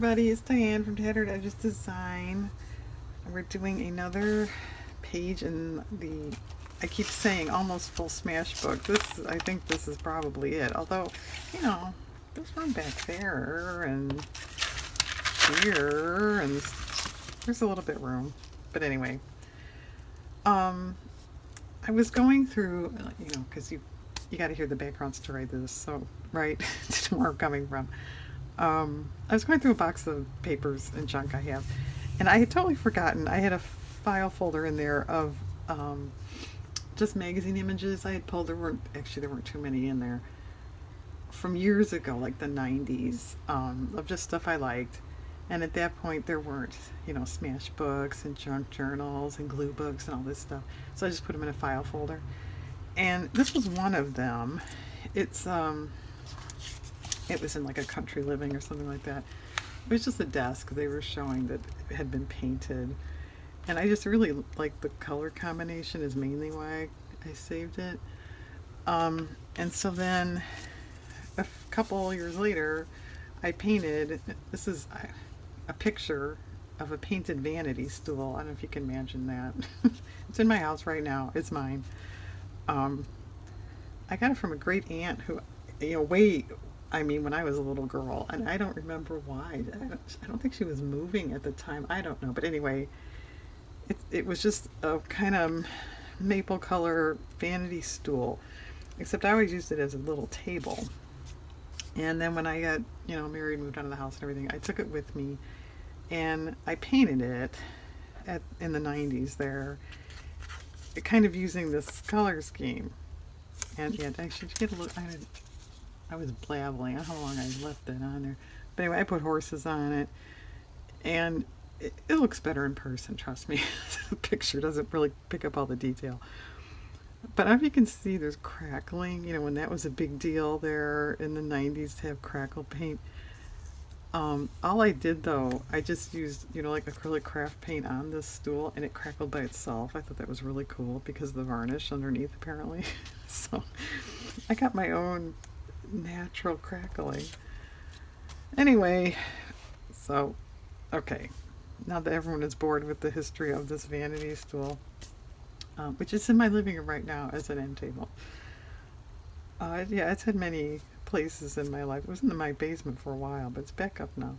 everybody, it's Diane from Tattered Edges Design. We're doing another page in the, I keep saying almost full smash book. I think this is probably it. Although, there's one back there and here and there's a little bit room. But anyway, I was going through, because you got to hear the background story to this, so, right, to where I'm coming from. I was going through a box of papers and junk I have, and I had totally forgotten. I had a file folder in there of just magazine images I had pulled. There weren't too many in there from years ago, like the 90s, of just stuff I liked. And at that point, there weren't, smash books and junk journals and glue books and all this stuff. So I just put them in a file folder. And this was one of them. It was in like a country living or something like that. It was just a desk they were showing that had been painted. And I just really like the color combination is mainly why I saved it. And so then a couple years later, I painted, this is a picture of a painted vanity stool. I don't know if you can imagine that. It's in my house right now. It's mine. I got it from a great aunt who, when I was a little girl, and I don't remember why. I don't think she was moving at the time. I don't know. But anyway, it was just a kind of maple color vanity stool, except I always used it as a little table. And then when I got, married, moved out of the house and everything, I took it with me and I painted it in the 90s there, kind of using this color scheme. And yeah, actually, to get a look, I was blabbling. I don't know how long I left it on there. But anyway, I put horses on it. And it looks better in person, trust me. The picture doesn't really pick up all the detail. But if you can see, there's crackling. When that was a big deal there in the 90s to have crackle paint. All I did, though, I just used, like acrylic craft paint on this stool, and it crackled by itself. I thought that was really cool because of the varnish underneath, apparently. So I got my own natural crackling. Anyway, so, okay. Now that everyone is bored with the history of this vanity stool, which is in my living room right now as an end table. It's had many places in my life. It was in my basement for a while, but it's back up now.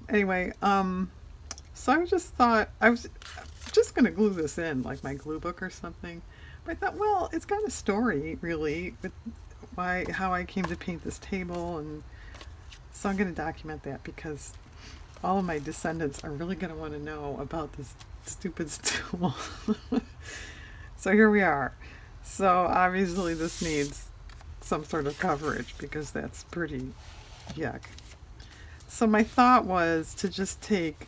Anyway, so I just thought I was just going to glue this in, like my glue book or something. But I thought, well, it's got a story, really, with how I came to paint this table, and so I'm going to document that because all of my descendants are really going to want to know about this stupid stool. So here we are. So obviously this needs some sort of coverage because that's pretty yuck. So my thought was to just take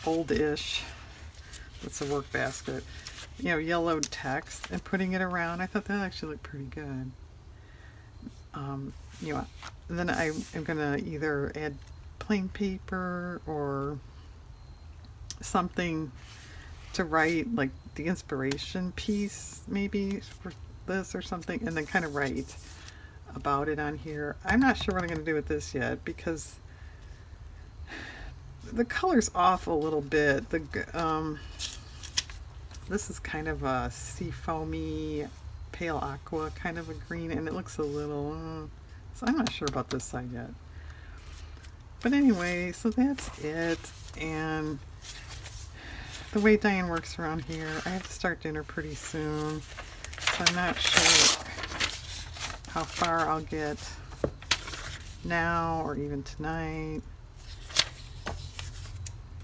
oldish, that's a work basket, yellowed text and putting it around. I thought that actually looked pretty good. Then I am going to either add plain paper or something to write, like the inspiration piece maybe for this or something, and then kind of write about it on here. I'm not sure what I'm going to do with this yet because the color's off a little bit. This is kind of a sea foamy, pale aqua kind of a green, and it looks a little, so I'm not sure about this side yet. But anyway, so that's it. And the way Diane works around here, I have to start dinner pretty soon, so I'm not sure how far I'll get now or even tonight.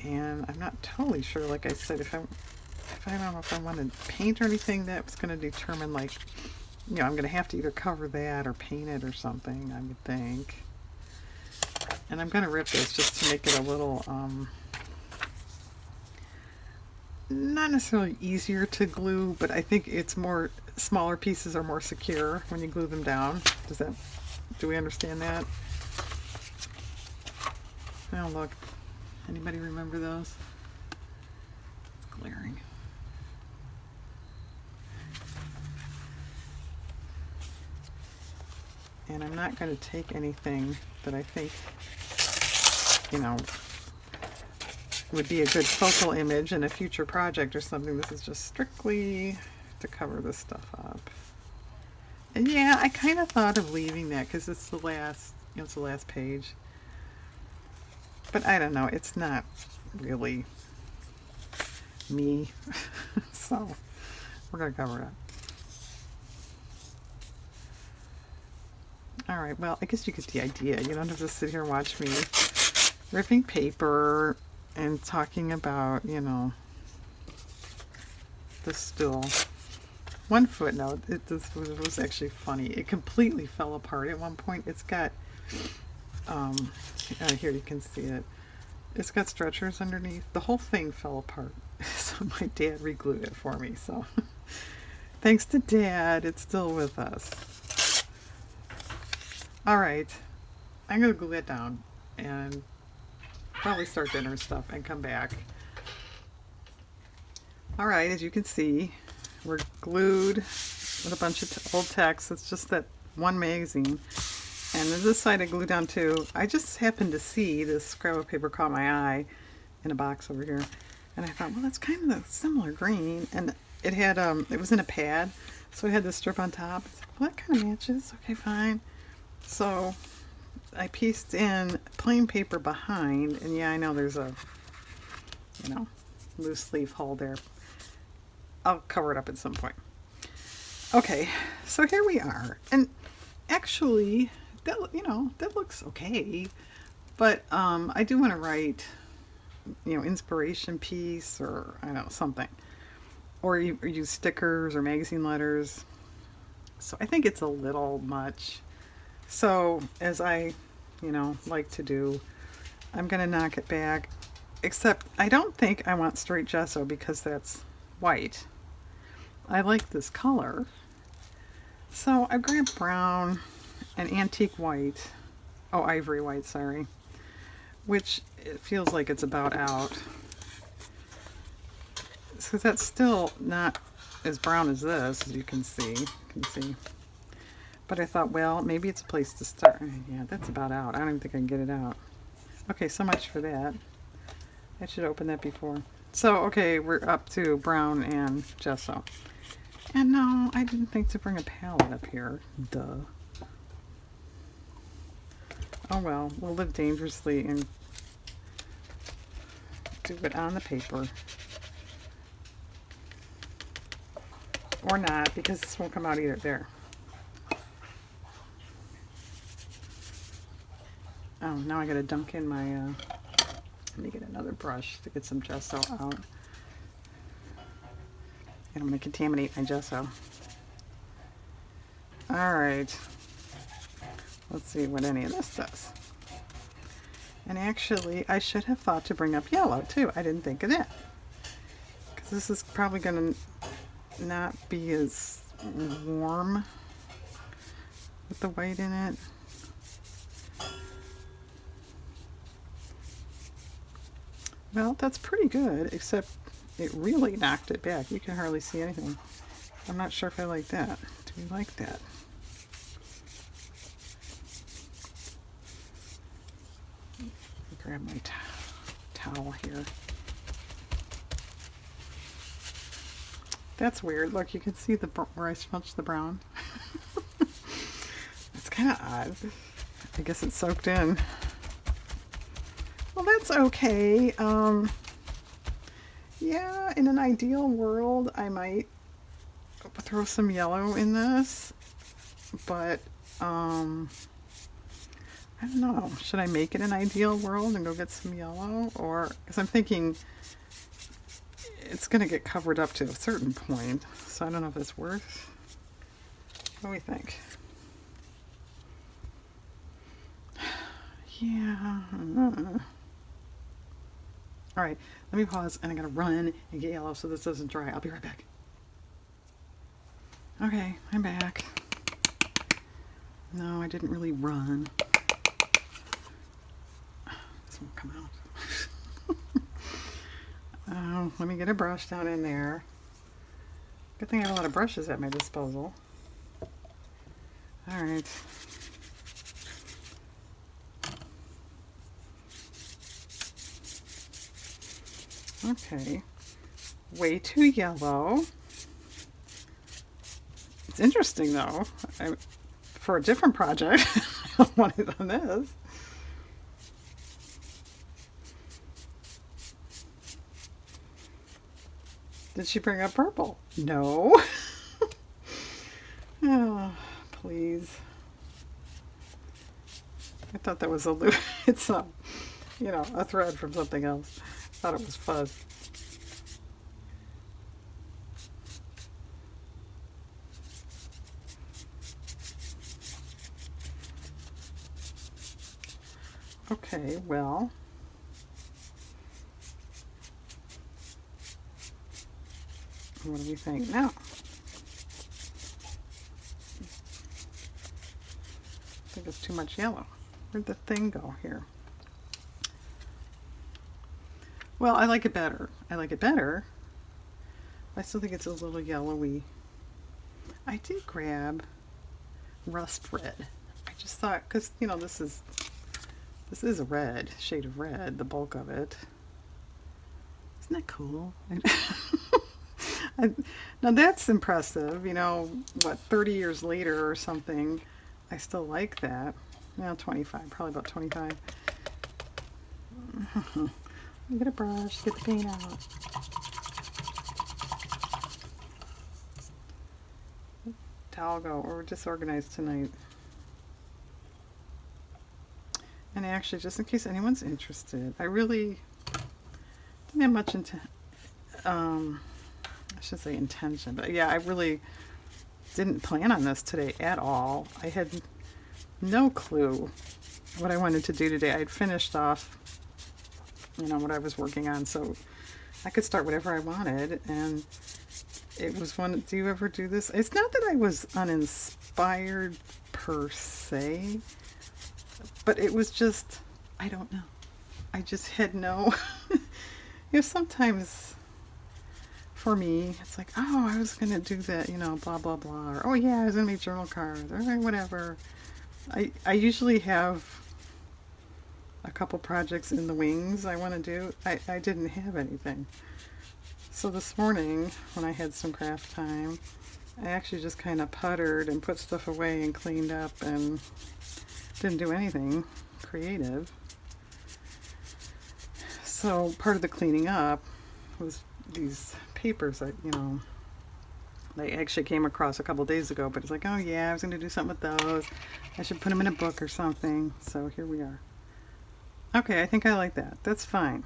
And I'm not totally sure, like I said, if I don't know if I want to paint or anything, that's going to determine, like, I'm going to have to either cover that or paint it or something, I would think. And I'm going to rip this just to make it a little, not necessarily easier to glue, but I think it's smaller pieces are more secure when you glue them down. Do we understand that? Oh, look. Anybody remember those? It's glaring. And I'm not going to take anything that I think you know, would be a good focal image in a future project or something. This is just strictly to cover this stuff up. And yeah, I kind of thought of leaving that because it's the last, you know, it's the last page. But I don't know, it's not really me. So we're going to cover it up. All right, well, I guess you get the idea. You don't have to sit here and watch me ripping paper and talking about, you know, the stool. One footnote, this was actually funny. It completely fell apart at one point. It's got, here you can see it. It's got stretchers underneath. The whole thing fell apart. So my dad re-glued it for me. So thanks to Dad, it's still with us. All right, I'm going to glue it down and probably start dinner stuff and come back. All right, as you can see, we're glued with a bunch of old text. It's just that one magazine. And then this side I glued down too. I just happened to see this scrap of paper caught my eye in a box over here. And I thought, well, that's kind of a similar green. And it had, it was in a pad. So it had this strip on top. Well, that kind of matches. Okay, fine. So I pieced in plain paper behind. And yeah, I know there's a, you know, loose leaf hole there. I'll cover it up at some point. Okay, so here we are. And actually, that, you know, that looks okay. But I do want to write, you know, inspiration piece or, I don't know, something. Or use stickers or magazine letters. So I think it's a little much. So as I, you know, like to do, I'm going to knock it back. Except I don't think I want straight gesso because that's white. I like this color. So I grabbed brown and antique white. Oh, ivory white, sorry. Which it feels like it's about out. So that's still not as brown as this, as you can see. But I thought, well, maybe it's a place to start. Yeah, that's about out. I don't even think I can get it out. Okay, so much for that. I should open that before. So, okay, we're up to brown and gesso. And no, I didn't think to bring a palette up here. Duh. Oh well, we'll live dangerously and do it on the paper. Or not, because this won't come out either. There. Oh, now I gotta dunk in my, let me get another brush to get some gesso out. And I'm gonna contaminate my gesso. Alright. Let's see what any of this does. And actually, I should have thought to bring up yellow too. I didn't think of that. Because this is probably gonna not be as warm with the white in it. Well, that's pretty good, except it really knocked it back. You can hardly see anything. I'm not sure if I like that. Do we like that? Grab my towel here. That's weird. Look, you can see the where I smudged the brown. It's kind of odd. I guess it's soaked in. Well, that's okay. Yeah, in an ideal world, I might throw some yellow in this, but I don't know. Should I make it an ideal world and go get some yellow? Or, because I'm thinking it's going to get covered up to a certain point, so I don't know if it's worth. What do we think? Yeah. All right, let me pause, and I'm going to run and get yellow so this doesn't dry. I'll be right back. Okay, I'm back. No, I didn't really run. This won't come out. Oh, let me get a brush down in there. Good thing I have a lot of brushes at my disposal. All right. Okay. Way too yellow. It's interesting though. For a different project, I don't want it on this. Did she bring up purple? No. Oh, please. I thought that was a loop. It's a thread from something else. I thought it was fuzz. Okay, well. What do we think now? I think it's too much yellow. Where'd the thing go here? Well, I like it better. I like it better. I still think it's a little yellowy. I did grab rust red. I just thought, because, this is a red, shade of red, the bulk of it. Isn't that cool? Now that's impressive. 30 years later or something, I still like that. 25, probably about 25. Get a brush, get the paint out. Towel go, we're disorganized tonight. And actually, just in case anyone's interested, I really didn't have much I should say intention, but yeah, I really didn't plan on this today at all. I had no clue what I wanted to do today. I'd finished off, what I was working on, so I could start whatever I wanted, and it was one. Do you ever do this? It's not that I was uninspired per se, but it was just, I don't know. I just had no, sometimes for me, it's like, oh, I was going to do that, blah, blah, blah. Or, oh, yeah, I was going to make journal cards or whatever. I usually have a couple projects in the wings I want to do. I didn't have anything. So this morning, when I had some craft time, I actually just kind of puttered and put stuff away and cleaned up and didn't do anything creative. So part of the cleaning up was these papers that, I actually came across a couple days ago, but it's like, oh yeah, I was going to do something with those. I should put them in a book or something. So here we are. Okay, I think I like that. That's fine.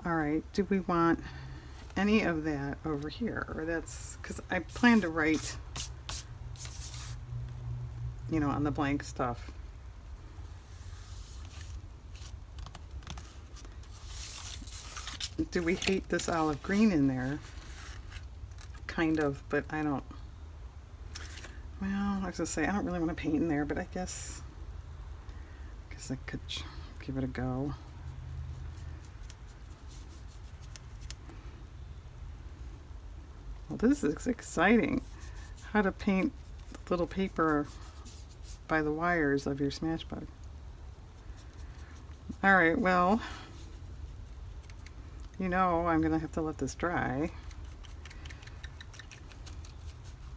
All right, do we want any of that over here? Or that's, because I plan to write, on the blank stuff. Do we hate this olive green in there? Kind of, but I don't. Well, I was gonna say I don't really want to paint in there, but I guess I could give it a go. Well, this is exciting. How to paint little paper by the wires of your Smashbug. All right, well, I'm gonna have to let this dry.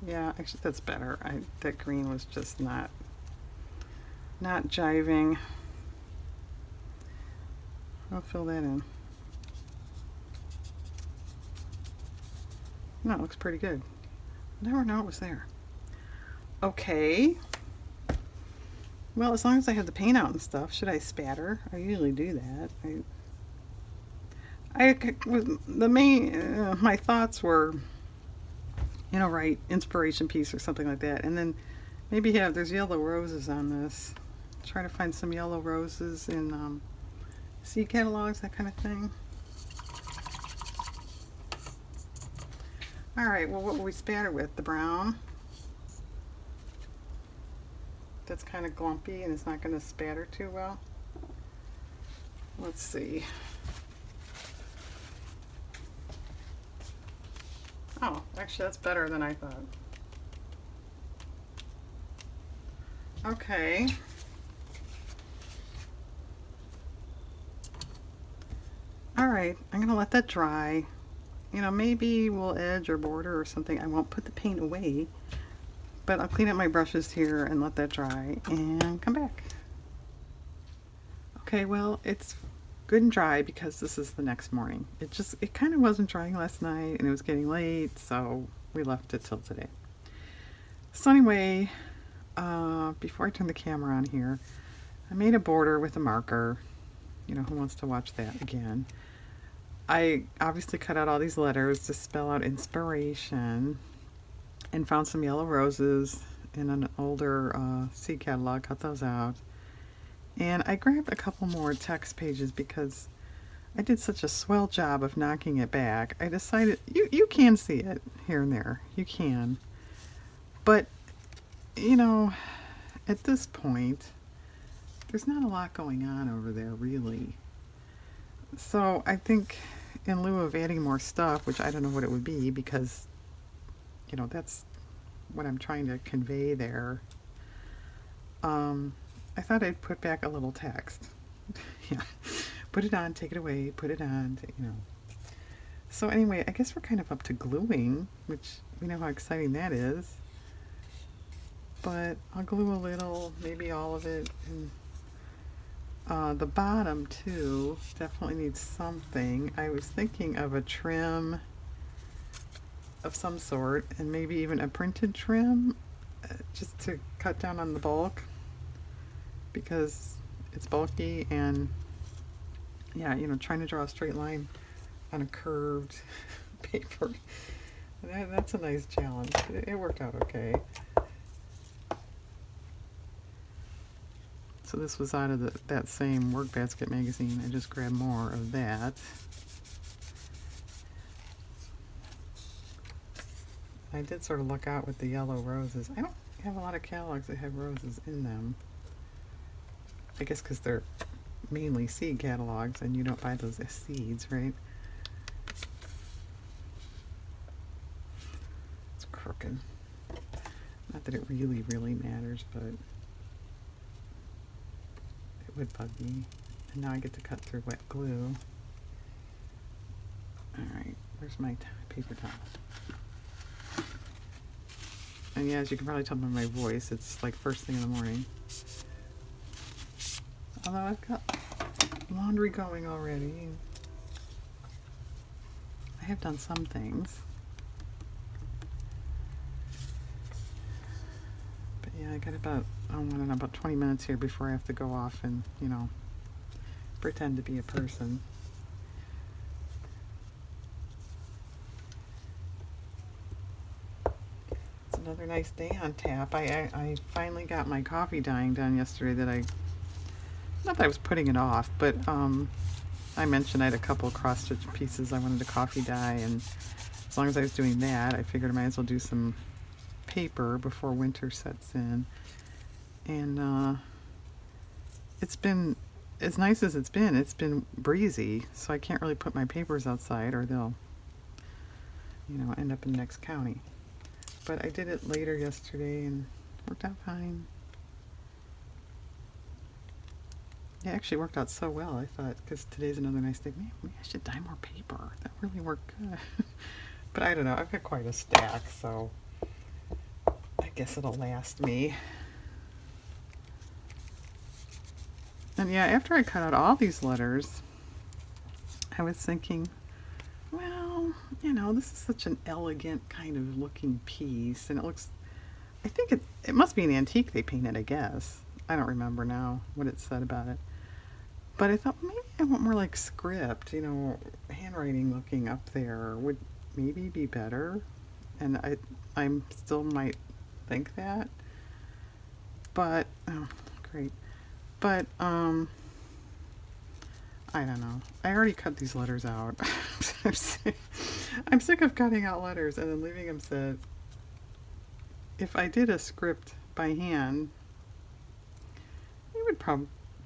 Yeah, actually that's better. That green was just not jiving. I'll fill that in. No, it looks pretty good. Never know it was there. Okay. Well, as long as I have the paint out and stuff, should I spatter? I usually do that. My thoughts were, write inspiration piece or something like that, and then maybe there's yellow roses on this. Try to find some yellow roses in seed catalogs, that kind of thing. All right, well, what will we spatter with? The brown. That's kind of glumpy and it's not going to spatter too well. Let's see. Oh, actually that's better than I thought. Okay. Alright, I'm going to let that dry. You know, maybe we'll edge or border or something. I won't put the paint away, but I'll clean up my brushes here and let that dry and come back. Okay, well, it's good and dry because this is the next morning. It kind of wasn't drying last night and it was getting late, so we left it till today. So anyway, before I turn the camera on here, I made a border with a marker. You know, who wants to watch that again? I obviously cut out all these letters to spell out inspiration and found some yellow roses in an older seed catalog, cut those out. And I grabbed a couple more text pages because I did such a swell job of knocking it back. I decided, you can see it here and there, you can. But, you know, at this point, there's not a lot going on over there, really. So I think in lieu of adding more stuff, which I don't know what it would be because, you know, that's what I'm trying to convey there, I thought I'd put back a little text. Yeah. Put it on, take it away, put it on, you know. So anyway, I guess we're kind of up to gluing, which we know how exciting that is. But I'll glue a little, maybe all of it, and the bottom too definitely needs something. I was thinking of a trim of some sort and maybe even a printed trim just to cut down on the bulk because it's bulky and yeah, you know, trying to draw a straight line on a curved paper. That's a nice challenge. It worked out okay. So this was out of that same Work Basket magazine. I just grabbed more of that. I did sort of look out with the yellow roses. I don't have a lot of catalogs that have roses in them. I guess because they're mainly seed catalogs and you don't buy those as seeds, right? It's crooked. Not that it really, really matters, but would bug me. And now I get to cut through wet glue. Alright, where's my paper towel? And yeah, as you can probably tell by my voice, it's like first thing in the morning. Although I've got laundry going already. I have done some things. But yeah, I got about, I don't know, about 20 minutes here before I have to go off and, you know, pretend to be a person. It's another nice day on tap. I finally got my coffee dyeing done yesterday that not that I was putting it off, but I mentioned I had a couple cross-stitch pieces I wanted to coffee dye, and as long as I was doing that, I figured I might as well do some paper before winter sets in. And it's been, as nice as it's been breezy, so I can't really put my papers outside or they'll, you know, end up in the next county. But I did it later yesterday and it worked out fine. It actually worked out so well, I thought, because today's another nice day. Man, maybe I should dye more paper. That really worked good. But I don't know, I've got quite a stack, so I guess it'll last me. And yeah, after I cut out all these letters, I was thinking, well, you know, this is such an elegant kind of looking piece, and it looks, I think it must be an antique they painted, I guess. I don't remember now what it said about it. But I thought maybe I want more like script, you know, handwriting looking up there would maybe be better. And I still might think that. But, oh, great. But, I don't know. I already cut these letters out. I'm sick of cutting out letters and then leaving them set. If I did a script by hand, it would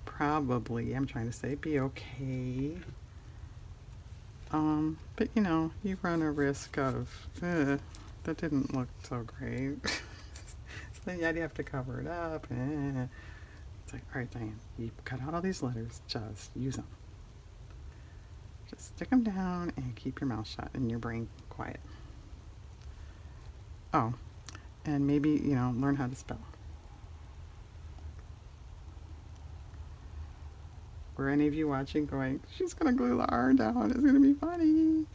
probably, I'm trying to say, be okay. But you know, you run a risk of, that didn't look so great. So then you'd have to cover it up. It's like, alright, Diane, you cut out all these letters, just use them. Just stick them down and keep your mouth shut and your brain quiet. Oh, and maybe, learn how to spell. Were any of you watching going, she's going to glue the R down, it's going to be funny?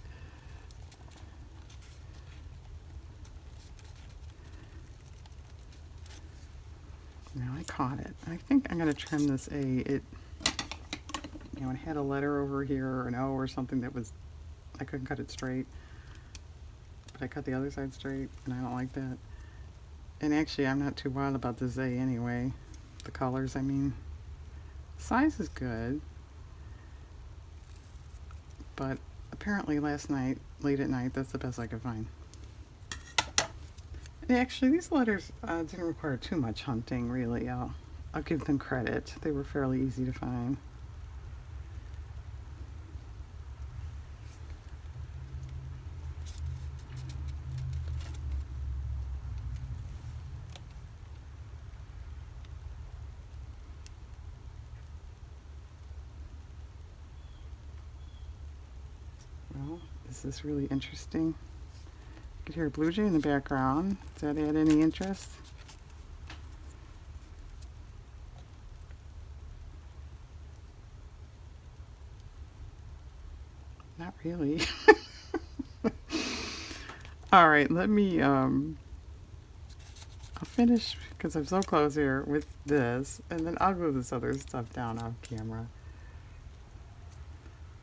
Now I caught it. I think I'm going to trim this A. It had a letter over here or an O or something that was, I couldn't cut it straight. But I cut the other side straight, and I don't like that. And actually, I'm not too wild about this A anyway. The colors, I mean. Size is good. But apparently last night, late at night, that's the best I could find. And actually, these letters didn't require too much hunting, really. I'll give them credit. They were fairly easy to find. Well, this is really interesting. You could hear a blue jay in the background. Does that add any interest? Not really. All right, let me, I'll finish, because I'm so close here, with this, and then I'll glue this other stuff down off camera.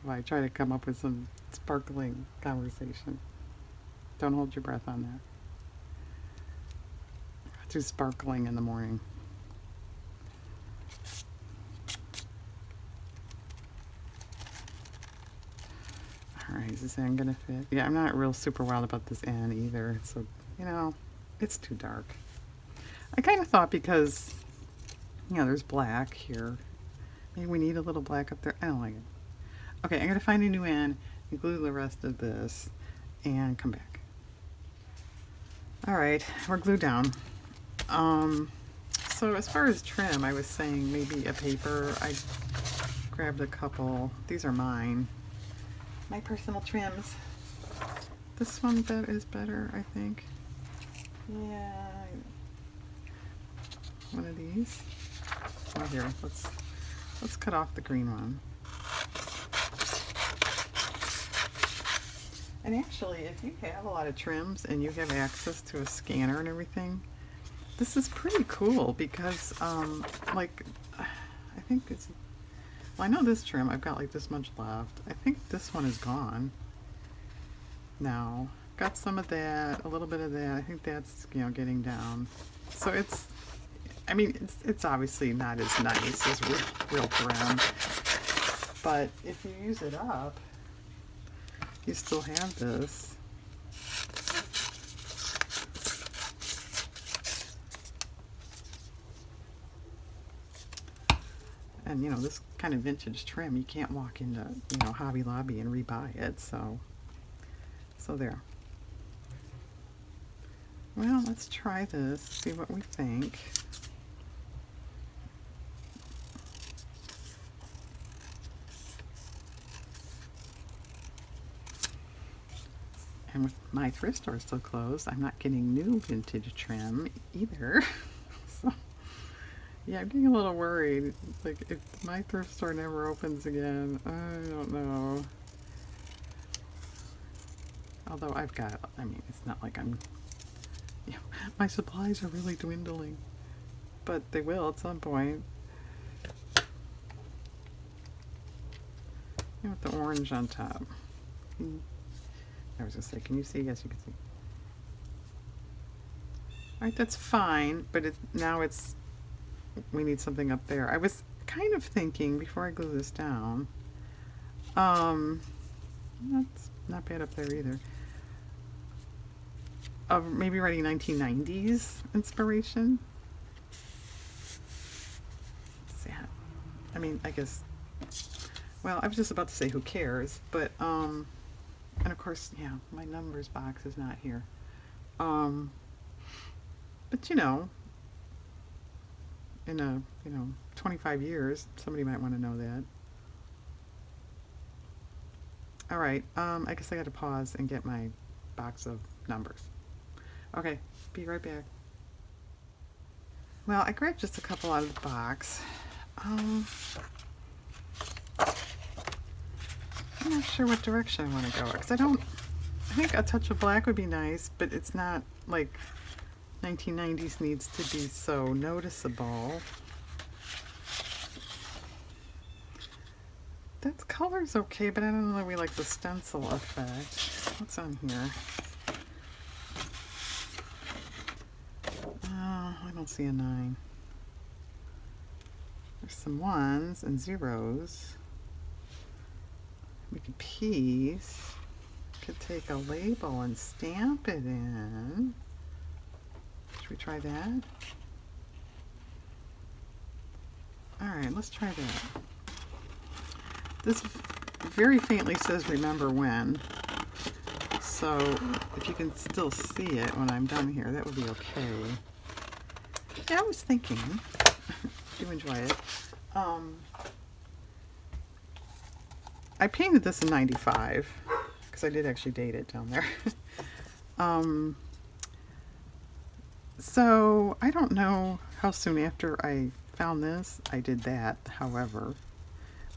While I try to come up with some sparkling conversation. Don't hold your breath on that. Too sparkling in the morning. Alright, is this N gonna fit? Yeah, I'm not real super wild about this N either. So, it's too dark. I kind of thought because, there's black here. Maybe we need a little black up there. I don't like it. Okay, I'm gonna find a new N and glue the rest of this and come back. Alright, we're glued down. So as far as trim, I was saying maybe a paper. I grabbed a couple. These are mine. My personal trims. This one is better, I think. Yeah. One of these. Oh, here, let's cut off the green one. And actually, if you have a lot of trims and you have access to a scanner and everything, this is pretty cool because, I think it's, well, I know this trim, I've got like this much left. I think this one is gone now. Got some of that, a little bit of that. I think that's, getting down. So it's obviously not as nice as real trim, but if you use it up, you still have this. And this kind of vintage trim, you can't walk into, Hobby Lobby and rebuy it, so there. Well, let's try this, see what we think. And with my thrift store still closed, I'm not getting new vintage trim either. So, yeah, I'm getting a little worried. Like, if my thrift store never opens again, I don't know. Although it's not like I'm, my supplies are really dwindling. But they will at some point. With the orange on top. I was going to say, can you see? Yes, you can see. Alright, that's fine, but we need something up there. I was kind of thinking, before I glue this down, that's not bad up there either, of maybe writing 1990s inspiration. Yeah. I guess, well, I was just about to say who cares, but, and of course, yeah, my numbers box is not here. But in 25 years, somebody might want to know that. All right, I guess I got to pause and get my box of numbers. Okay, be right back. Well, I grabbed just a couple out of the box. I'm not sure what direction I want to go, because I think a touch of black would be nice, but it's not like 1990s needs to be so noticeable. That color's okay, but I don't know that we like the stencil effect. What's on here? I don't see a 9. There's some 1s and 0s. We could piece. Could take a label and stamp it in. Should we try that? Alright, let's try that. This very faintly says remember when. So if you can still see it when I'm done here, that would be okay. Yeah, I was thinking, do enjoy it. I painted this in 95, because I did actually date it down there. So I don't know how soon after I found this I did that, however.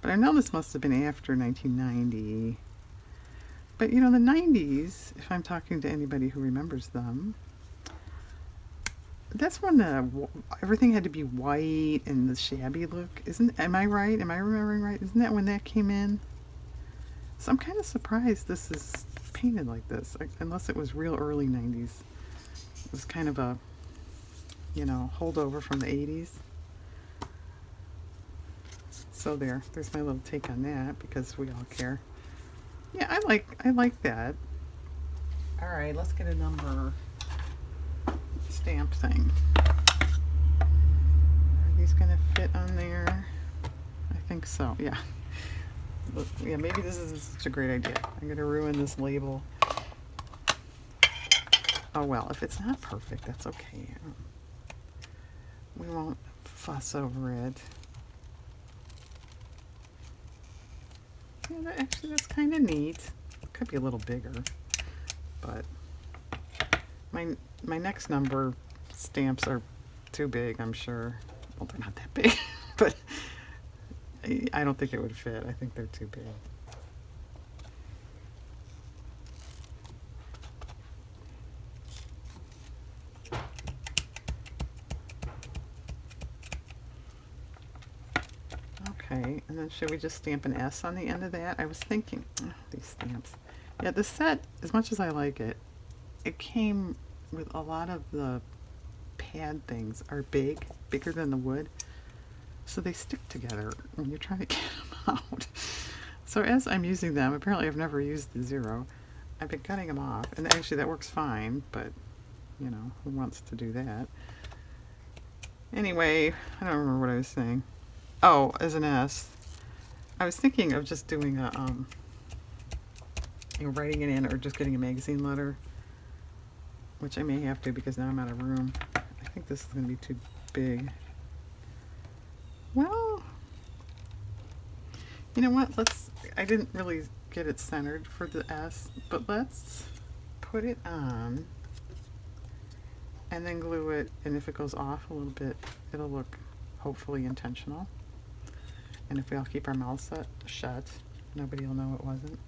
But I know this must have been after 1990. But you know, the 90s, if I'm talking to anybody who remembers them, that's when everything had to be white and the shabby look. Am I right? Am I remembering right? Isn't that when that came in? So I'm kind of surprised this is painted like this, unless it was real early 90s. It was kind of a, you know, holdover from the 80s. So there's my little take on that, because we all care. Yeah, I like that. All right, let's get a number stamp thing. Are these gonna fit on there? I think so, yeah. But, yeah, maybe this isn't such a great idea. I'm gonna ruin this label. Oh well, if it's not perfect, that's okay. We won't fuss over it. Yeah, actually that's kind of neat. Could be a little bigger, but my next number stamps are too big, I'm sure. Well, they're not that big, but I don't think it would fit. I think they're too big. Okay, and then should we just stamp an S on the end of that? I was thinking, these stamps. Yeah, the set, as much as I like it, it came with a lot of the pad things are bigger than the wood. So they stick together when you're trying to get them out. So as I'm using them, apparently I've never used the 0. I've been cutting them off, and actually that works fine, but you know, who wants to do that? Anyway, I don't remember what I was saying. Oh, as an S. I was thinking of just doing a, you know, writing it in or just getting a magazine letter, which I may have to because now I'm out of room. I think this is going to be too big. Well, you know what? I didn't really get it centered for the S, but let's put it on and then glue it, and if it goes off a little bit, it'll look hopefully intentional. And if we all keep our mouths shut, nobody will know it wasn't.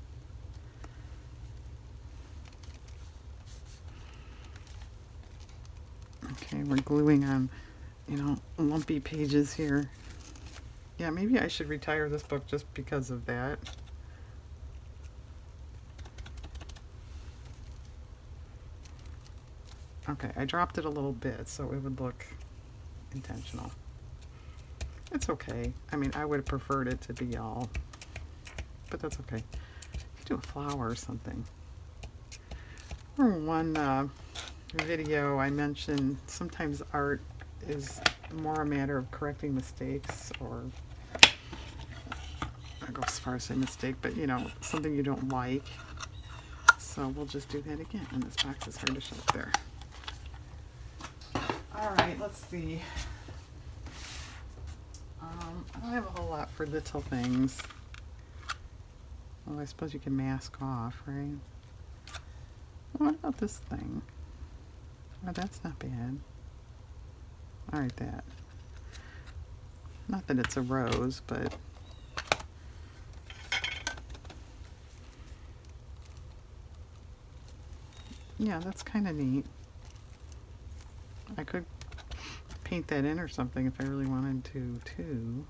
Okay, we're gluing on, you know, lumpy pages here. Yeah, maybe I should retire this book just because of that. Okay, I dropped it a little bit so it would look intentional. It's okay. I mean, I would have preferred it to be all, but that's okay. You could do a flower or something. Or one video I mentioned sometimes art is more a matter of correcting mistakes, or I go as far as say mistake, but you know, something you don't like. So we'll just do that again, and this box is hard to shut there. Alright, let's see. I don't have a whole lot for little things. Well, I suppose you can mask off, right? What about this thing? Oh, that's not bad. Alright, that. Not that it's a rose, but... yeah, that's kind of neat. I could paint that in or something if I really wanted to, too.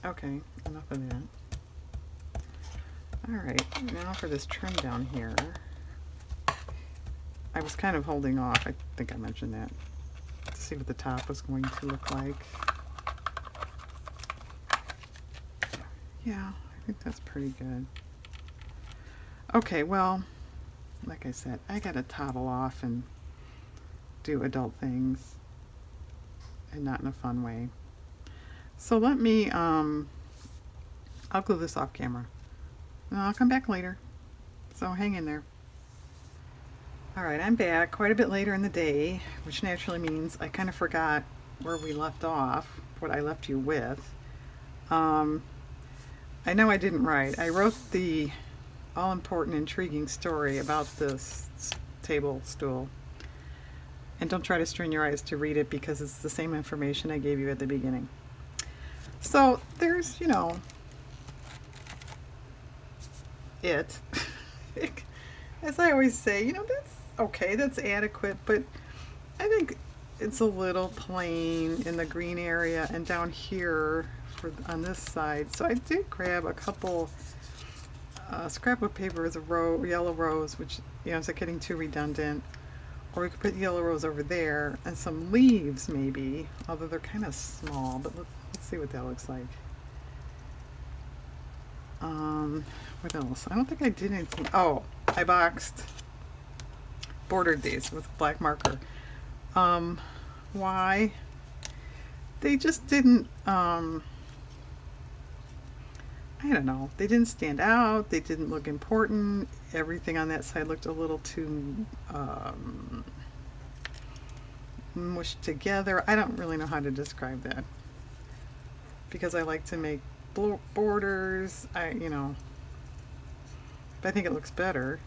Okay, enough of that. Alright, now for this trim down here. I was kind of holding off, I think I mentioned that, to see what the top was going to look like. Yeah, I think that's pretty good. Okay, well, like I said, I gotta toddle off and do adult things, and not in a fun way. So let me, I'll glue this off camera. And I'll come back later. So hang in there. Alright, I'm back quite a bit later in the day, which naturally means I kind of forgot where we left off, what I left you with. I know I didn't write. I wrote the all-important, intriguing story about this table stool. And don't try to strain your eyes to read it because it's the same information I gave you at the beginning. So there's, you know, it. As I always say, you know, that's okay, that's adequate, but I think it's a little plain in the green area and down here on this side. So I did grab a couple scrapbook paper as a yellow rose, which, you know, is getting too redundant. Or we could put yellow rose over there and some leaves maybe, although they're kind of small, but let's see what that looks like. What else? I don't think I did anything. Oh, I bordered these with black marker. Why? They just didn't, I don't know, they didn't stand out, they didn't look important, everything on that side looked a little too mushed together. I don't really know how to describe that, because I like to make borders, you know, but I think it looks better.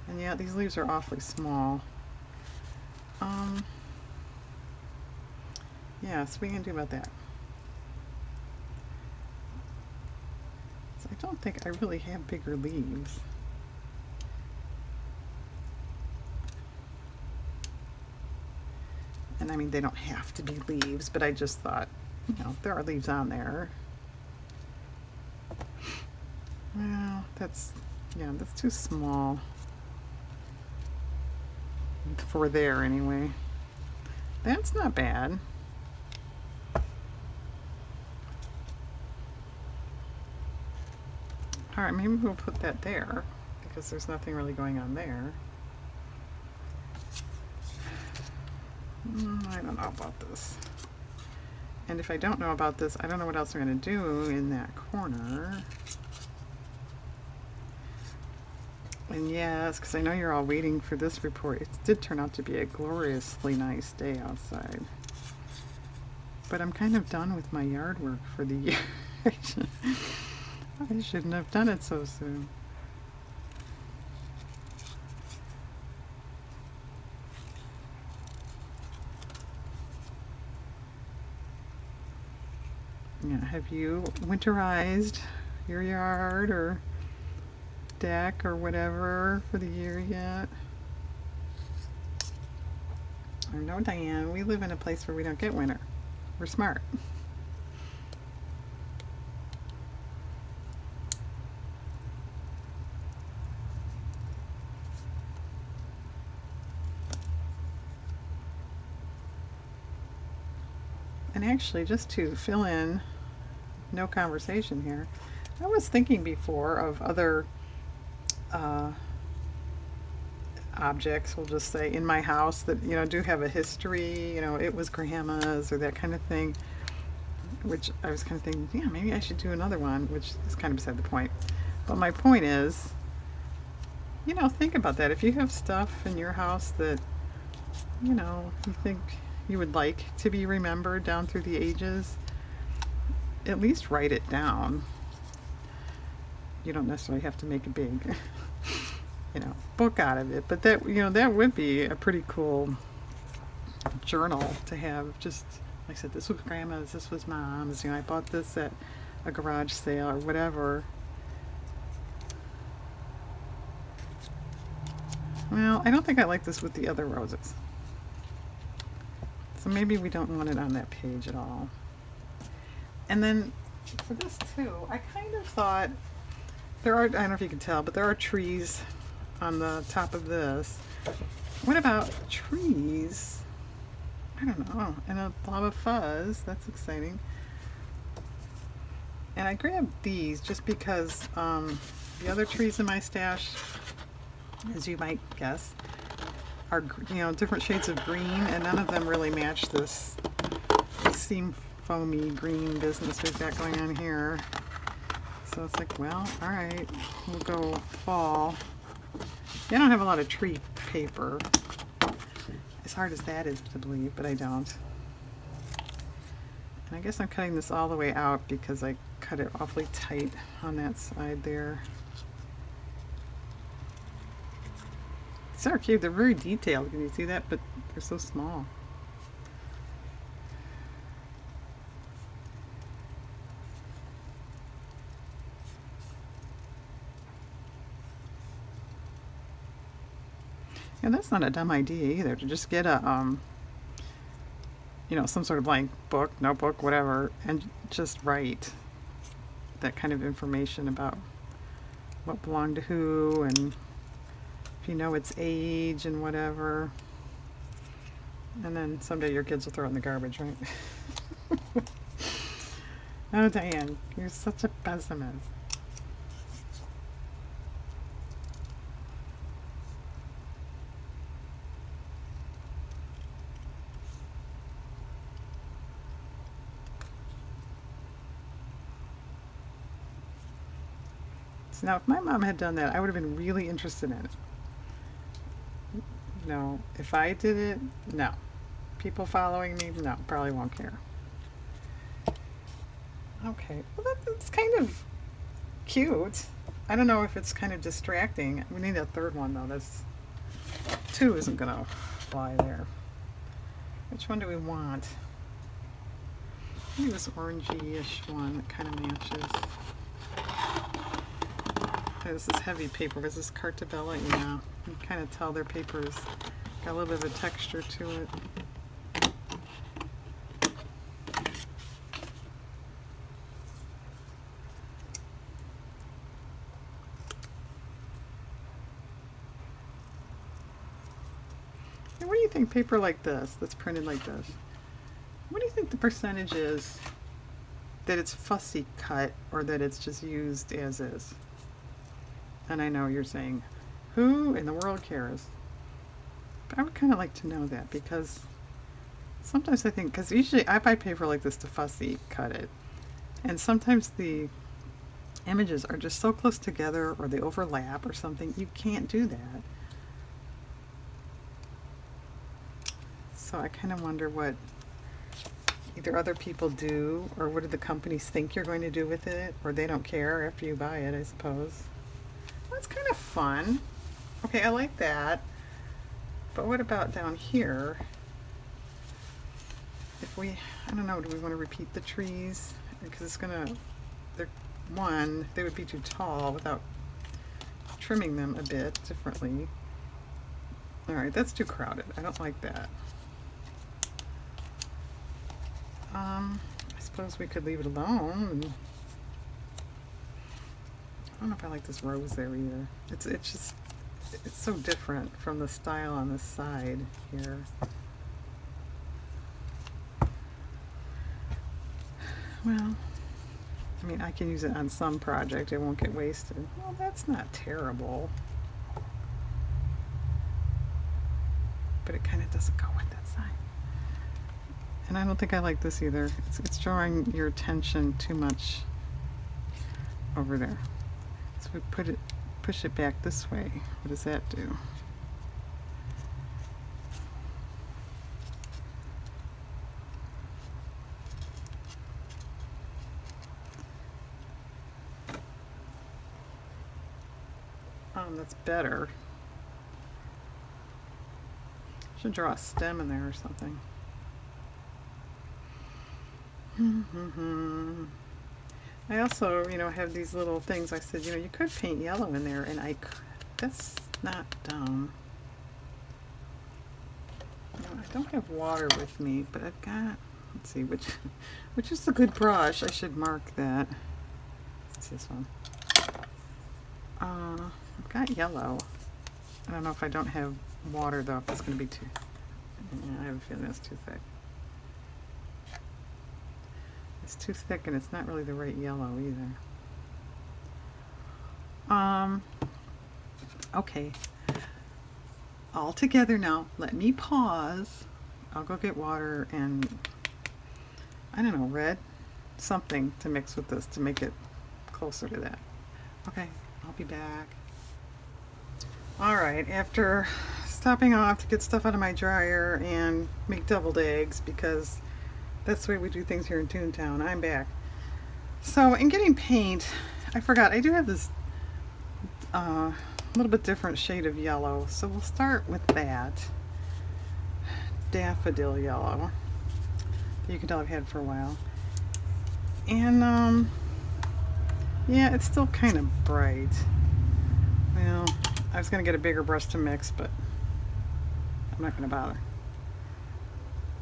And yeah, these leaves are awfully small. Yeah, so we can do about that. So I don't think I really have bigger leaves. And I mean, they don't have to be leaves, but I just thought, you know, there are leaves on there. Well, that's too small for there anyway. That's not bad. Alright, maybe we'll put that there, because there's nothing really going on there. I don't know about this. And if I don't know about this, I don't know what else I'm going to do in that corner. And yes, because I know you're all waiting for this report. It did turn out to be a gloriously nice day outside. But I'm kind of done with my yard work for the year. I shouldn't have done it so soon. Yeah, have you winterized your yard or deck or whatever for the year yet? Or no, Diane, we live in a place where we don't get winter. We're smart. And actually, just to fill in, no conversation here, I was thinking before of other objects, we'll just say, in my house that, you know, do have a history, you know, it was grandma's or that kind of thing, which I was kind of thinking, yeah, maybe I should do another one, which is kind of beside the point. But my point is, you know, think about that. If you have stuff in your house that, you know, you think you would like to be remembered down through the ages, at least write it down. You don't necessarily have to make a big, you know, book out of it, but that, you know, that would be a pretty cool journal to have. Just like I said, this was grandma's, this was mom's, you know, I bought this at a garage sale or whatever. Well, I don't think I like this with the other roses. So maybe we don't want it on that page at all. And then for this too, I kind of thought there are, I don't know if you can tell, but there are trees on the top of this. What about trees? I don't know. And a blob of fuzz. That's exciting. And I grabbed these just because the other trees in my stash, as you might guess, are, you know, different shades of green, and none of them really match this seam foamy green business we've got going on here. So it's like, well, all right, we'll go fall. I don't have a lot of tree paper, as hard as that is to believe, but I don't. And I guess I'm cutting this all the way out because I cut it awfully tight on that side there. These are cute. They're very detailed. Can you see that? But they're so small. And that's not a dumb idea either, to just get a, you know, some sort of blank book, notebook, whatever, and just write that kind of information about what belonged to who, and if you know its age and whatever. And then someday your kids will throw it in the garbage, right? Oh, Diane, you're such a pessimist. So now, if my mom had done that, I would have been really interested in it. You know, if I did it, no. People following me, no, probably won't care. Okay, well that's kind of cute. I don't know if it's kind of distracting. We need a third one though. That's two isn't gonna fly there. Which one do we want? Maybe this orangey-ish one that kind of matches. Oh, this is heavy paper. This is Cartabella, yeah. You can kind of tell their paper's got a little bit of a texture to it. And what do you think paper like this, that's printed like this, what do you think the percentage is that it's fussy cut or that it's just used as is? And I know you're saying, who in the world cares? But I would kind of like to know that, because sometimes I think, because usually I buy paper like this to fussy cut it, and sometimes the images are just so close together or they overlap or something, you can't do that. So I kind of wonder what either other people do, or what do the companies think you're going to do with it, or they don't care after you buy it, I suppose. That's kind of fun. Okay, I like that. But what about down here? If we, I don't know, do we want to repeat the trees? Because it's gonna, they're, one, they would be too tall without trimming them a bit differently. Alright, that's too crowded. I don't like that. I suppose we could leave it alone. And I don't know if I like this rose there either. It's just, it's so different from the style on this side here. Well, I mean, I can use it on some project. It won't get wasted. Well, that's not terrible. but it kind of doesn't go with that side. And I don't think I like this either. It's drawing your attention too much over there. So we push it back this way. What does that do? That's better. Should draw a stem in there or something. I also, have these little things. I said, you could paint yellow in there, and I could. That's not dumb. I don't have water with me, but I've got, let's see, which is the good brush. I should mark that. It's this one. I've got yellow. I don't know if I don't have water though, if it's going to be too, I have a feeling it's too thick. It's too thick and it's not really the right yellow either. Okay. All together now. Let me pause. I'll go get water and, I don't know, red? Something to mix with this to make it closer to that. Okay, I'll be back. Alright, after stopping off to get stuff out of my dryer and make deviled eggs, because that's the way we do things here in Toontown, I'm back. So, in getting paint, I forgot, I do have this little bit different shade of yellow, so we'll start with that. Daffodil yellow. You can tell I've had for a while. And, yeah, it's still kind of bright. Well, I was going to get a bigger brush to mix, but I'm not going to bother.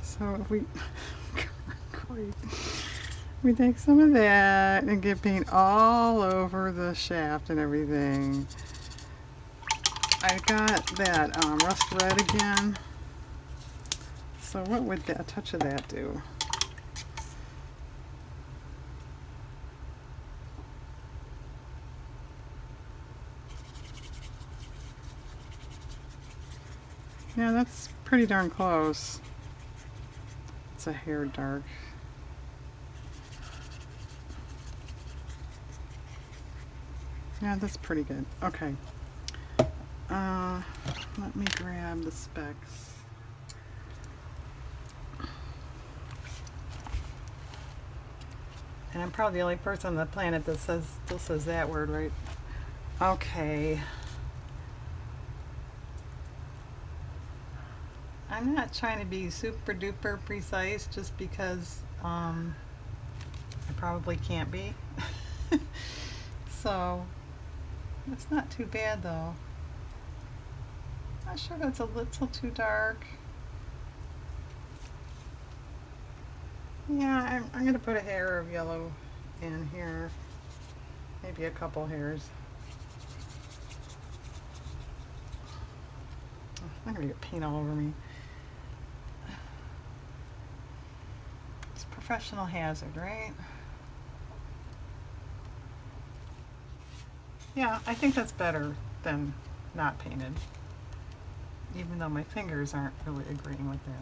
So if we take some of that and get paint all over the shaft and everything. I got that rust red again. So what would a touch of that do? Yeah, that's pretty darn close. It's a hair dark. Yeah, that's pretty good. Okay. Let me grab the specs. And I'm probably the only person on the planet that still says that word right. Okay. I'm not trying to be super duper precise just because I probably can't be. So it's not too bad though. Not sure that's a little too dark. Yeah, I'm going to put a hair of yellow in here. Maybe a couple hairs. I'm going to get paint all over me. It's professional hazard, right? Yeah, I think that's better than not painted. Even though my fingers aren't really agreeing with that.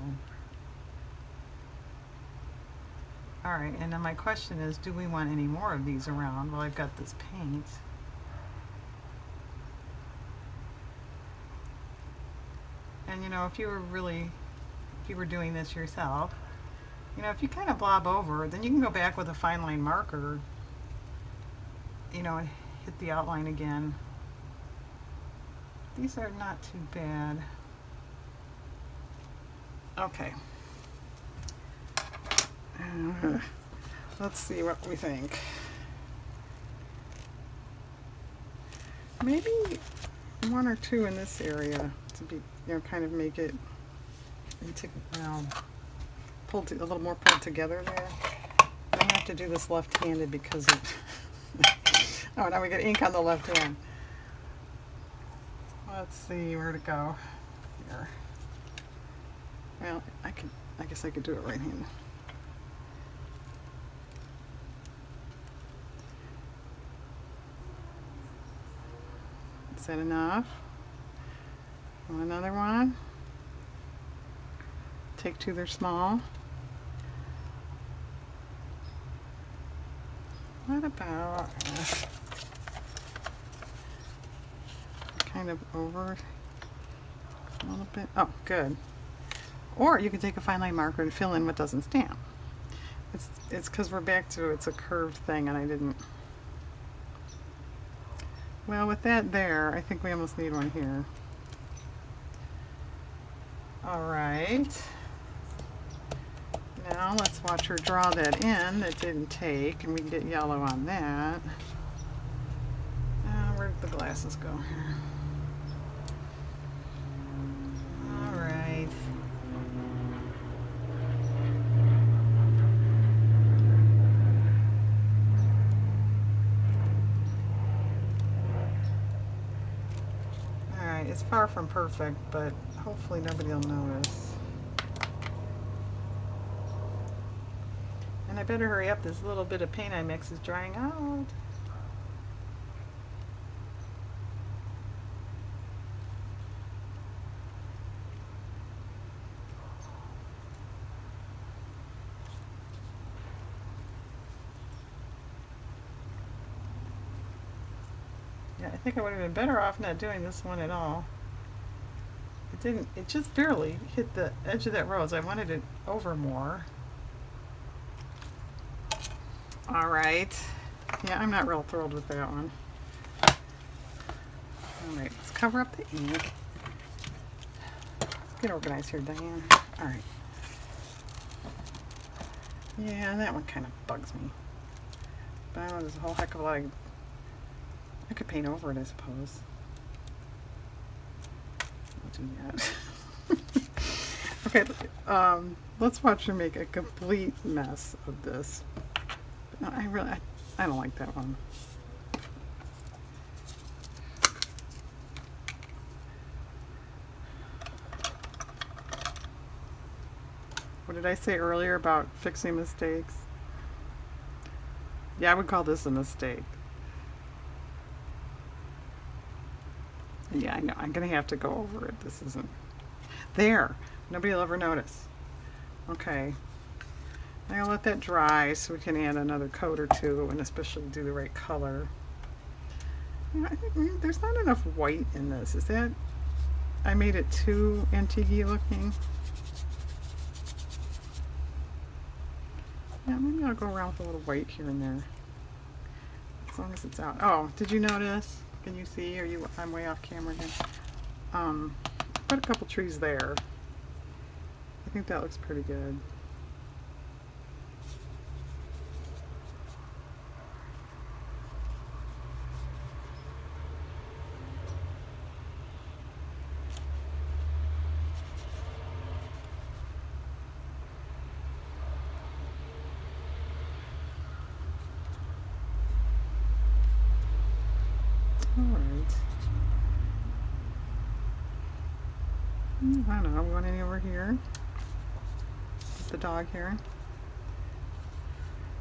Alright, and then my question is, do we want any more of these around? Well, I've got this paint. And if you were doing this yourself, if you kind of blob over, then you can go back with a fine line marker, and hit the outline again. These are not too bad. Okay. Let's see what we think. Maybe one or two in this area to be, kind of make it into, pulled a little more pulled together there. I'm gonna have to do this left-handed because of oh, now we got ink on the left hand. Let's see where to go here. Well, I guess I could do it right-handed. Is that enough? Want another one? take two, they're small. What about kind of over a little bit? Oh, good. Or you can take a fine line marker and fill in what doesn't stamp. It's because we're back to it's a curved thing and I didn't. Well, with that there, I think we almost need one here. All right. Now let's watch her draw that in. It didn't take, and we can get yellow on that. Where did the glasses go here? All right. All right, it's far from perfect, but hopefully nobody will notice. And I better hurry up. This little bit of paint I mix is drying out. Yeah, I think I would have been better off not doing this one at all. It just barely hit the edge of that rose. I wanted it over more. All right. Yeah, I'm not real thrilled with that one. All right, let's cover up the ink. Let's get organized here, Diane. All right. Yeah, that one kind of bugs me. But I know there's a whole heck of a lot of... I could paint over it, I suppose. I'll do that. Okay, let's watch her make a complete mess of this. No, I don't like that one. What did I say earlier about fixing mistakes? Yeah, I would call this a mistake. Yeah, I know. I'm going to have to go over it. This isn't... There! Nobody will ever notice. Okay. I'll let that dry so we can add another coat or two and especially do the right color. Yeah, I think there's not enough white in this. Is that... I made it too antique-y looking? Yeah, maybe I'll go around with a little white here and there. As long as it's out. Oh, did you notice? Can you see? I'm way off camera again. Put a couple trees there. I think that looks pretty good. I don't know, I'm going any over here. Put the dog here.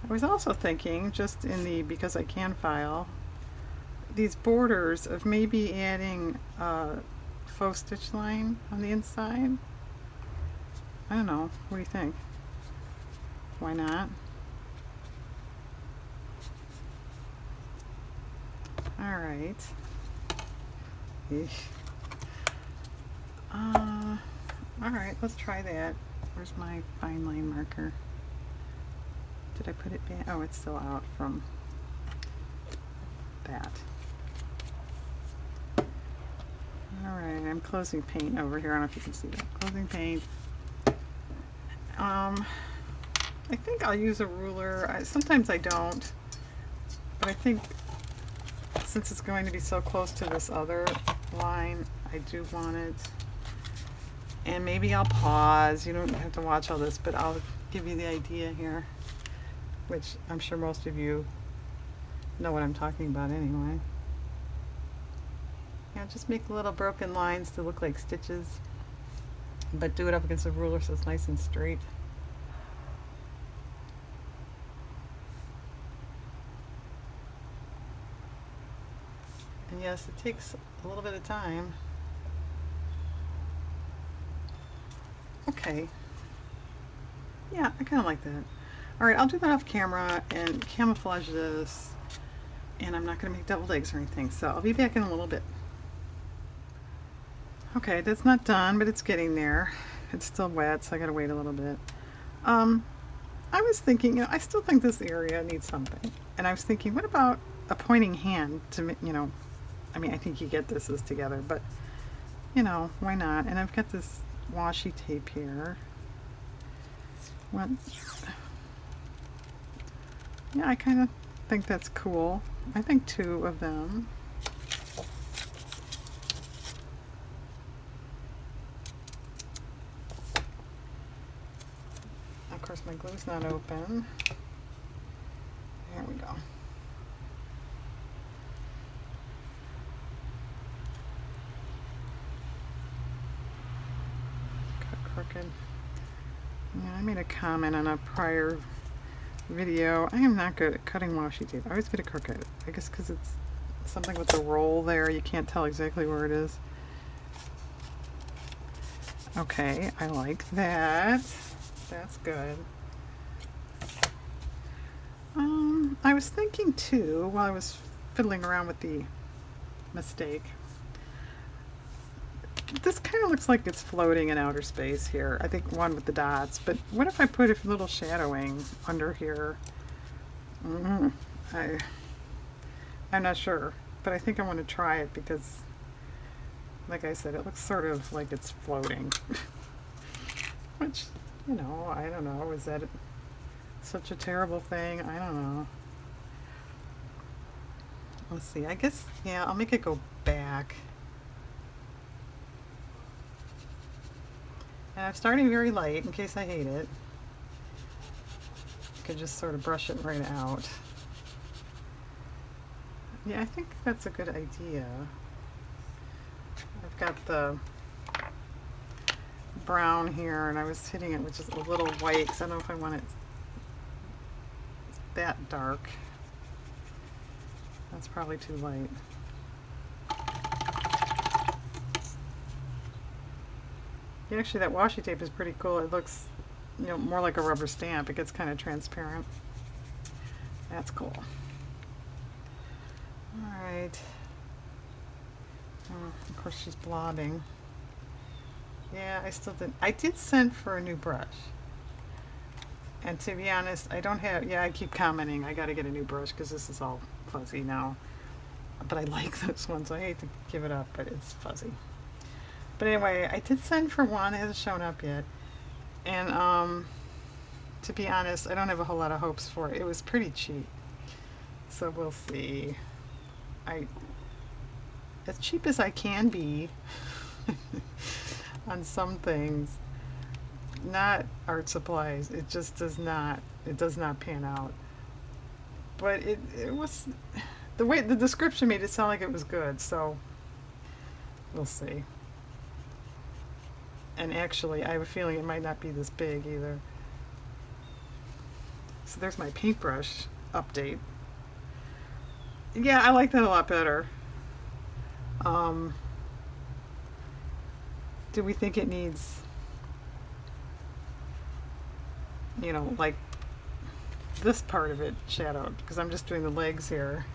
I was also thinking, just in the because I can file, these borders of maybe adding a faux stitch line on the inside. I don't know, what do you think? Why not? Alright. Alright, let's try that. Where's my fine line marker? Did I put it back? Oh, it's still out from that. Alright, I'm closing paint over here. I don't know if you can see that. Closing paint. I think I'll use a ruler. Sometimes I don't. But I think since it's going to be so close to this other line, I do want it. And maybe I'll pause. You don't have to watch all this, but I'll give you the idea here, which I'm sure most of you know what I'm talking about anyway. Yeah, just make little broken lines to look like stitches, but do it up against a ruler so it's nice and straight. And yes, it takes a little bit of time. Okay, Yeah, I kind of like that. All right, I'll do that off camera and camouflage this. And I'm not going to make deviled eggs or anything, so I'll be back in a little bit. Okay, that's not done, but it's getting there. It's still wet, so I gotta wait a little bit. Um, I was thinking, I still think this area needs something. And I was thinking, what about a pointing hand to, I mean, I think you get this together, but, why not? And I've got this washi tape here. What? Yeah, I kind of think that's cool. I think 2 of them. Of course, my glue's not open. There we go. Cut crooked. Yeah, I made a comment on a prior video. I am not good at cutting washi tape. I always get it crooked. I guess because it's something with the roll there. You can't tell exactly where it is. Okay, I like that. That's good. I was thinking too, while I was fiddling around with the mistake, this kind of looks like it's floating in outer space here. I think one with the dots, but what if I put a little shadowing under here? I'm not sure, but I think I want to try it because, like I said, it looks sort of like it's floating. Which, I don't know. Is that such a terrible thing? I don't know. Let's see. I guess, yeah, I'll make it go back. And I'm starting very light in case I hate it. I could just sort of brush it right out. Yeah, I think that's a good idea. I've got the brown here and I was hitting it with just a little white because I don't know if I want it that dark. That's probably too light. Yeah, actually that washi tape is pretty cool. It looks, more like a rubber stamp. It gets kind of transparent. That's cool. Alright. Oh, of course she's blobbing. Yeah, I did send for a new brush. And to be honest, I don't have, I keep commenting, I gotta get a new brush because this is all fuzzy now. But I like this one, so I hate to give it up, but it's fuzzy. But anyway, I did send for one, it hasn't shown up yet. And to be honest, I don't have a whole lot of hopes for it. It was pretty cheap. So we'll see. As cheap as I can be on some things, not art supplies. It just does not pan out. But it was, the way the description made it sound like it was good, so we'll see. And actually, I have a feeling it might not be this big either. So there's my paintbrush update. Yeah, I like that a lot better. Do we think it needs, like this part of it shadowed? Because I'm just doing the legs here.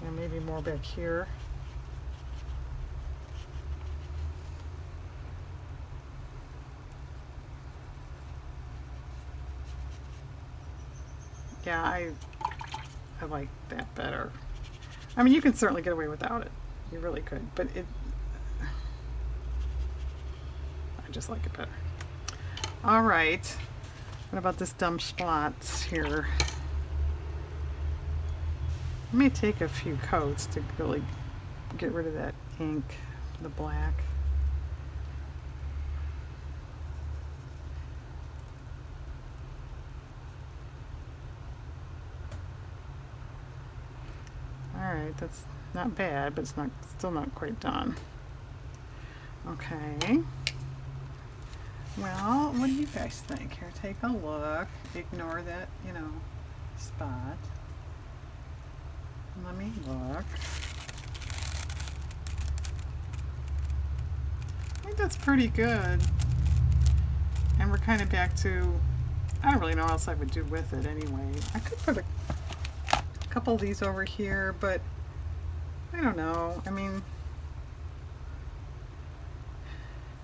And maybe more back here. Yeah, I like that better. I mean, you can certainly get away without it. You really could, but I just like it better. All right. What about this dumb splots here? I may take a few coats to really get rid of that ink, the black. Alright, that's not bad, but it's still not quite done. Okay. Well, what do you guys think? Here, take a look. Ignore that, spot. Let me look. I think that's pretty good. we're kind of back to, I don't really know what else I would do with it anyway. I could put a couple of these over here, but I don't know. I mean,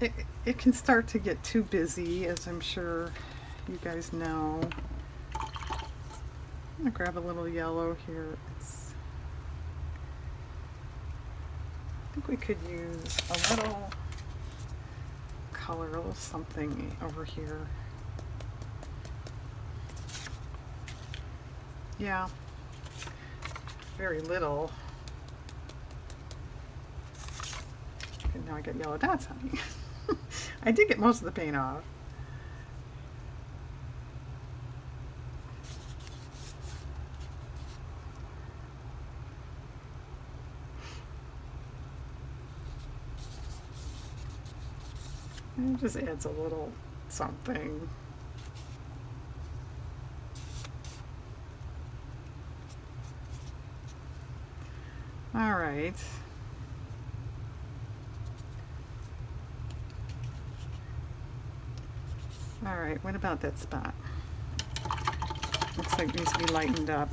it can start to get too busy, as I'm sure you guys know. I'm gonna grab a little yellow here. I think we could use a little color, a little something over here. Yeah, very little. Okay, now I got yellow dots on me. I did get most of the paint off. It just adds a little something. All right. All right, what about that spot? Looks like it needs to be lightened up.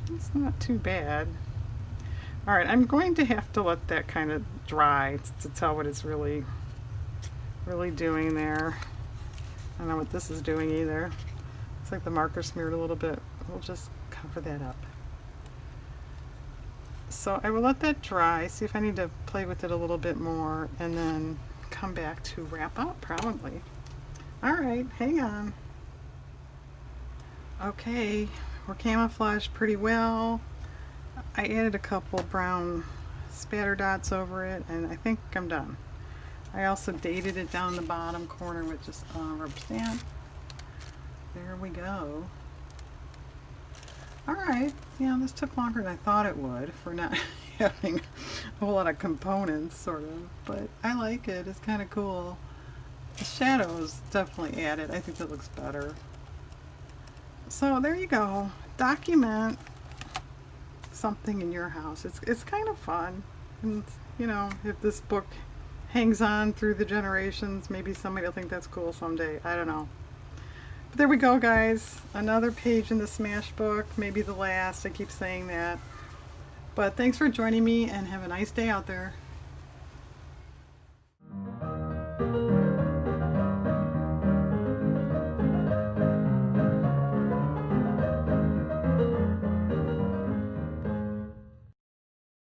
It's not too bad. All right, I'm going to have to let that kind of dry to tell what it's really doing there. I don't know what this is doing either. It's like the marker smeared a little bit. We'll just cover that up. So I will let that dry, see if I need to play with it a little bit more, and then come back to wrap up probably. All right, hang on. Okay, we're camouflaged pretty well. I added a couple brown spatter dots over it, and I think I'm done. I also dated it down the bottom corner with just a rubber stamp. There we go. Alright, yeah, this took longer than I thought it would for not having a whole lot of components, sort of, but I like it. It's kind of cool. The shadows definitely added. I think that looks better. So there you go. Document something in your house. It's kind of fun. And, you know, if this book hangs on through the generations, maybe somebody will think that's cool someday. I don't know. But there we go, guys. Another page in the Smash book. Maybe the last. I keep saying that. But thanks for joining me, and have a nice day out there.